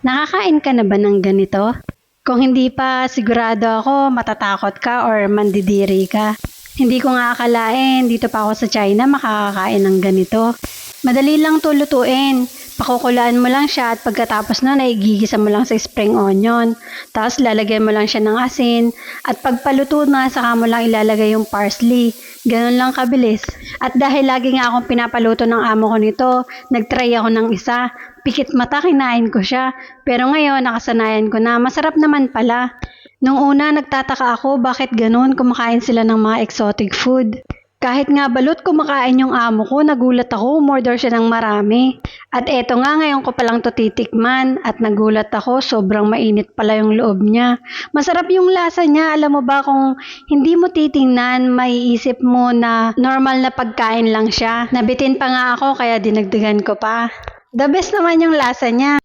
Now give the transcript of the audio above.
Nakakain ka na ba ng ganito? Kung hindi pa, sigurado ako matatakot ka or mandidiri ka. Hindi ko nga akalain dito pa ako sa China makakakain ng ganito. Madali lang to lutuin. Pakukulaan mo lang siya at pagkatapos nun ay igigisa mo lang sa spring onion. Tapos lalagyan mo lang siya ng asin at pagpaluto na saka mo lang ilalagay yung parsley. Ganun lang kabilis. At dahil lagi nga akong pinapaluto ng amo ko nito, nagtry ako ng isa. Pikit mata kinain ko siya. Pero ngayon nakasanayan ko na masarap naman pala. Nung una nagtataka ako bakit ganun kumakain sila ng mga exotic food. Kahit nga balot kumakain yung amo ko, nagulat ako, umorder siya ng marami. At eto nga ngayon ko palang to titikman at nagulat ako, sobrang mainit pala yung loob niya. Masarap yung lasa niya, alam mo ba kung hindi mo titingnan, maiisip mo na normal na pagkain lang siya. Nabitin pa nga ako kaya dinagdagan ko pa. The best naman yung lasa niya.